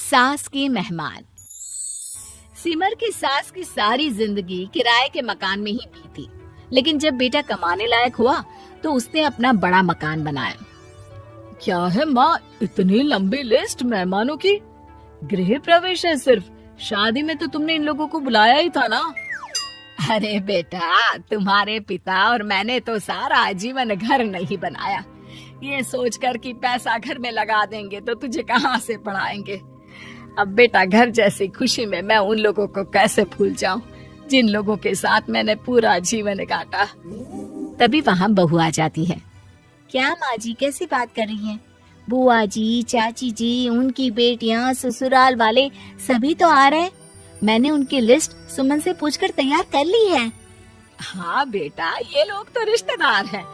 सास के मेहमान। सिमर की सास की सारी जिंदगी किराए के मकान में ही बीती, लेकिन जब बेटा कमाने लायक हुआ तो उसने अपना बड़ा मकान बनाया। क्या है माँ, इतनी लंबी लिस्ट मेहमानों की? गृह प्रवेश है सिर्फ, शादी में तो तुमने इन लोगों को बुलाया ही था ना। अरे बेटा, तुम्हारे पिता और मैंने तो सारा आजीवन घर नहीं बनाया, ये सोचकर कि पैसा घर में लगा देंगे तो तुझे कहाँ से पढ़ाएंगे। अब बेटा, घर जैसी खुशी में मैं उन लोगों को कैसे भूल जाऊं जिन लोगों के साथ मैंने पूरा जीवन काटा। तभी वहाँ बहू आ जाती है। क्या माँ जी, कैसी बात कर रही हैं? बुआ जी, चाची जी, उनकी बेटियां, ससुराल वाले सभी तो आ रहे हैं। मैंने उनकी लिस्ट सुमन से पूछकर तैयार कर ली है। हाँ बेटा, ये लोग तो रिश्तेदार हैं,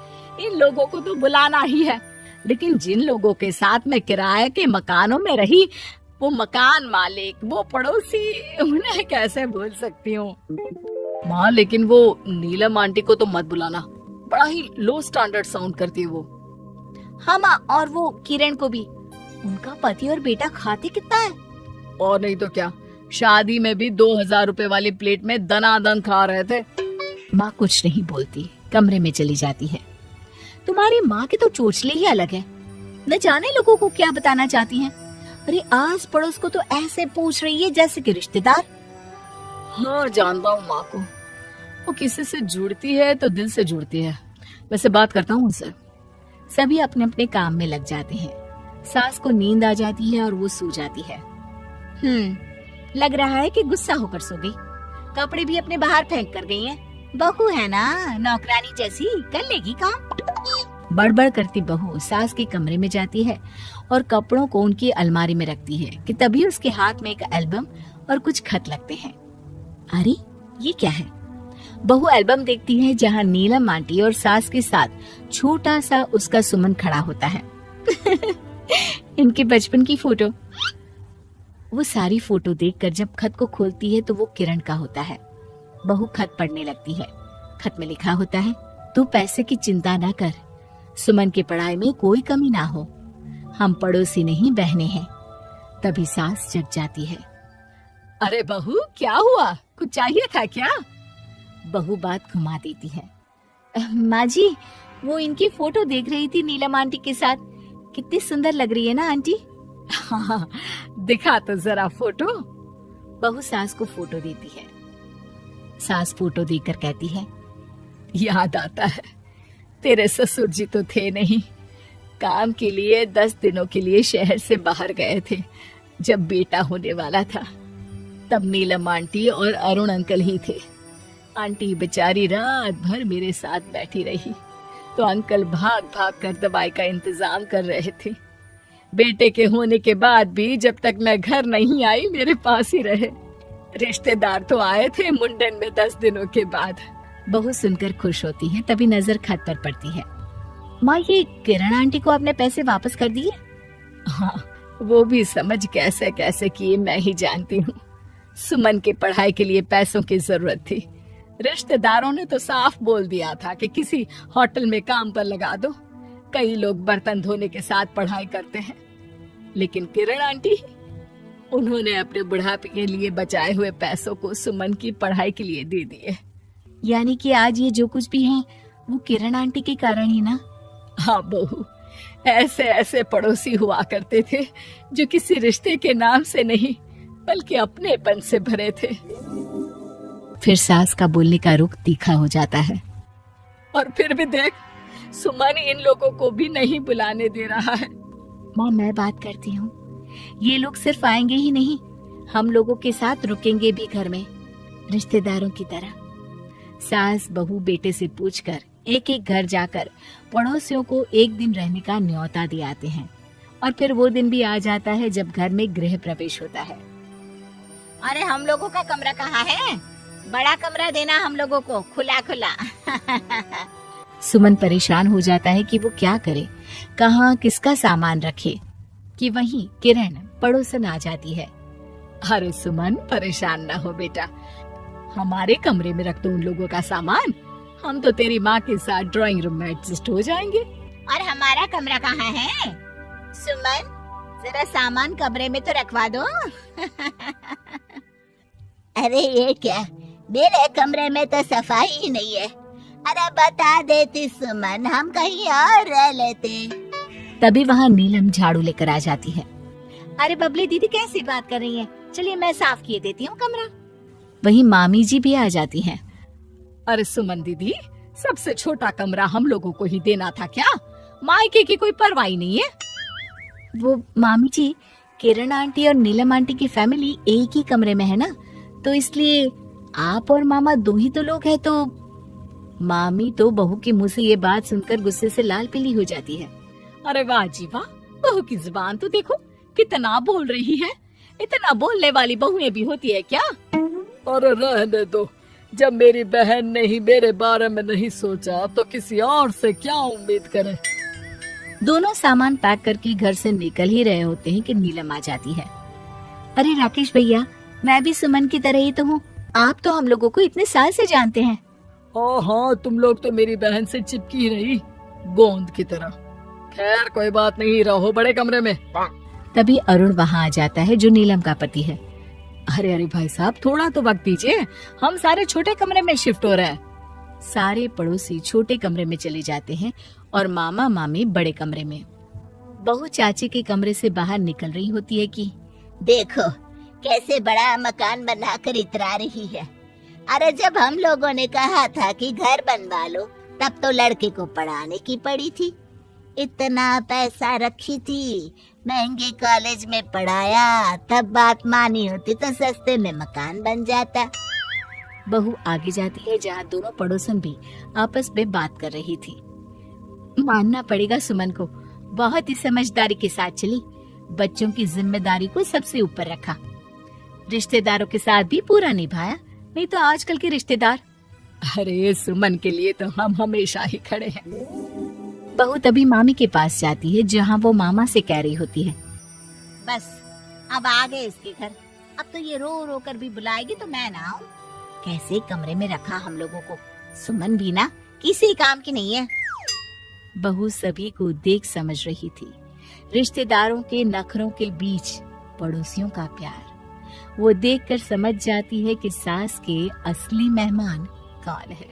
इन लोगों को तो बुलाना ही है, लेकिन जिन लोगों के साथ मैं किराए के मकानों में रही, वो मकान मालिक, वो पड़ोसी, उन्हें कैसे भूल सकती हूँ। माँ, लेकिन वो नीलम आंटी को तो मत बुलाना, बड़ा ही लो स्टैंडर्ड साउंड करती है वो। हाँ माँ, और वो किरण को भी। उनका पति और बेटा खाते कितना है। और नहीं तो क्या, शादी में भी 2000 रुपए वाली प्लेट में दनादन खा रहे थे। माँ कुछ नहीं बोलती, कमरे में चली जाती है। तुम्हारी माँ की तो चोचले ही अलग है, न जाने लोगों को क्या बताना चाहती हैं। अरे आस पड़ोस को तो ऐसे पूछ रही है जैसे कि रिश्तेदार। हाँ जानता हूँ माँ को, वो किसी से जुड़ती है तो दिल से जुड़ती है। वैसे बात करता हूँ उनसे। सभी अपने अपने काम में लग जाते हैं। सास को नींद आ जाती है और वो सो जाती है। लग रहा है कि गुस्सा होकर सो गई। कपड़े भी अपने बाहर फेंक कर गई हैं। बहू है ना, नौकरानी जैसी, कर लेगी काम। बड़बड़ करती बहू सास के कमरे में जाती है और कपड़ों को उनकी अलमारी में रखती है कि तभी उसके हाथ में एक एल्बम और कुछ खत लगते हैं। अरे ये क्या है? बहू एल्बम देखती है जहाँ नीलम आंटी और सास के साथ छोटा सा उसका सुमन खड़ा होता है। इनके बचपन की फोटो। वो सारी फोटो देखकर जब खत को खोलती है तो वो किरण का होता है। बहू खत पढ़ने लगती है। खत में लिखा होता है, तू पैसे की चिंता ना कर, सुमन की पढ़ाई में कोई कमी ना हो, हम पड़ोसी नहीं बहने हैं। तभी सास जग जाती है। अरे बहू, क्या हुआ? कुछ चाहिए था क्या? बहू बात घुमा देती है। माँ जी, वो इनकी फोटो देख रही थी नीलम आंटी के साथ। कितनी सुंदर लग रही है ना आंटी? हाँ, दिखा तो जरा फोटो। बहू सास को फोटो देती है। सास फोटो देखकर कहती है, याद आता है, तेरे ससुर जी तो थे नहीं, काम के लिए 10 दिनों के लिए शहर से बाहर गए थे। जब बेटा होने वाला था तब नीलम आंटी और अरुण अंकल ही थे। आंटी बेचारी रात भर मेरे साथ बैठी रही तो अंकल भाग भाग कर दवाई का इंतजाम कर रहे थे। बेटे के होने के बाद भी जब तक मैं घर नहीं आई मेरे पास ही रहे। रिश्तेदार तो आए थे मुंडन में 10 दिनों के बाद। बहू सुनकर खुश होती है, तभी नजर खत पर पड़ती है। माँ, ये किरण आंटी को आपने पैसे वापस कर दिए? हाँ, वो भी समझ कैसे कैसे किए मैं ही जानती हूँ। सुमन की पढ़ाई के लिए पैसों की जरूरत थी। रिश्तेदारों ने तो साफ बोल दिया था कि किसी होटल में काम पर लगा दो। कई लोग बर्तन धोने के साथ पढ़ाई करते हैं, लेकिन किरण आंटी, उन्होंने अपने बुढ़ापे के लिए बचाए हुए पैसों को सुमन की पढ़ाई के लिए दे दिए। यानी कि आज ये जो कुछ भी है वो किरण आंटी के कारण ही ना? हाँ बहू, ऐसे ऐसे पड़ोसी हुआ करते थे जो किसी रिश्ते के नाम से नहीं बल्कि अपनेपन से भरे थे। फिर सास का बोलने का रुख तीखा हो जाता है। और फिर भी देख, सुमन इन लोगों को भी नहीं बुलाने दे रहा है। माँ, मैं बात करती हूँ, ये लोग सिर्फ आएंगे ही नहीं, हम लोगों के साथ रुकेंगे भी घर में, रिश्तेदारों की तरह। सास बहू बेटे से पूछकर एक एक घर जाकर पड़ोसियों को एक दिन रहने का न्योता दिलाते हैं। और फिर वो दिन भी आ जाता है जब घर में गृह प्रवेश होता है। अरे हम लोगों का कमरा कहाँ है? बड़ा कमरा देना हम लोगों को, खुला खुला। सुमन परेशान हो जाता है कि वो क्या करे, कहाँ किसका सामान रखे, कि वहीं किरण पड़ोसन आ जाती है। अरे सुमन, परेशान ना हो बेटा, हमारे कमरे में रख दो उन लोगों का सामान, हम तो तेरी माँ के साथ ड्राइंग रूम में एडजस्ट हो जाएंगे। और हमारा कमरा कहाँ है? सुमन, जरा सामान कमरे में तो रखवा दो। अरे ये क्या, मेरे कमरे में तो सफाई ही नहीं है। अरे बता देती सुमन, हम कहीं और रह लेते। तभी वहाँ नीलम झाड़ू लेकर आ जाती है। अरे बबली दीदी कैसी बात कर रही है, चलिए मैं साफ किए देती हूँ कमरा। वहीं मामी जी भी आ जाती हैं। अरे सुमन दीदी, सबसे छोटा कमरा हम लोगों को ही देना था क्या? मायके की कोई परवाह नहीं है। वो मामी जी, किरण आंटी और नीलम आंटी की फैमिली एक ही कमरे में है ना, तो इसलिए आप और मामा दो ही तो लोग हैं। तो मामी तो बहू के मुंह से ये बात सुनकर गुस्से से लाल पीली हो जाती है। अरे वाह जी वाह, बहू की जुबान तो देखो कितना बोल रही है। इतना बोलने वाली बहुएं भी होती है क्या? अरे रहने दो, जब मेरी बहन ने ही मेरे बारे में नहीं सोचा तो किसी और से क्या उम्मीद करें। दोनों सामान पैक करके घर से निकल ही रहे होते हैं कि नीलम आ जाती है। अरे राकेश भैया, मैं भी सुमन की तरह ही तो हूँ। आप तो हम लोगों को इतने साल से जानते हैं। हाँ, तुम लोग तो मेरी बहन से चिपकी रही गोंद की तरह। खैर कोई बात नहीं, रहो बड़े कमरे में। तभी अरुण वहाँ आ जाता है, जो नीलम का पति है। अरे अरे भाई साहब, थोड़ा तो वक्त दीजिए, हम सारे छोटे कमरे में शिफ्ट हो रहे हैं। सारे पड़ोसी छोटे कमरे में चले जाते हैं और मामा मामी बड़े कमरे में। बहू चाची के कमरे से बाहर निकल रही होती है कि देखो कैसे बड़ा मकान बनाकर इतरा रही है। अरे जब हम लोगों ने कहा था कि घर बनवा लो, तब तो लड़के को पढ़ाने की पड़ी थी। इतना पैसा रखी थी, महंगे कॉलेज में पढ़ाया, तब बात मानी होती तो सस्ते में मकान बन जाता। बहू आगे जाती है जहाँ दोनों पड़ोसन भी आपस में बात कर रही थी। मानना पड़ेगा सुमन को, बहुत ही समझदारी के साथ चली। बच्चों की जिम्मेदारी को सबसे ऊपर रखा, रिश्तेदारों के साथ भी पूरा निभाया। नहीं तो आजकल के रिश्तेदार। अरे सुमन के लिए तो हम हमेशा ही खड़े हैं। बहू तभी मामी के पास जाती है, जहाँ वो मामा से कह रही होती है, बस अब आ गए इसके घर। अब तो ये रो रो कर भी बुलाएगी तो मैं ना आऊं। कैसे कमरे में रखा हम लोगों को। सुमन भी ना किसी काम की नहीं है। बहू सभी को देख समझ रही थी। रिश्तेदारों के नखरों के बीच पड़ोसियों का प्यार। वो देखकर समझ जाती है कि सास के असली मेहमान कौन है।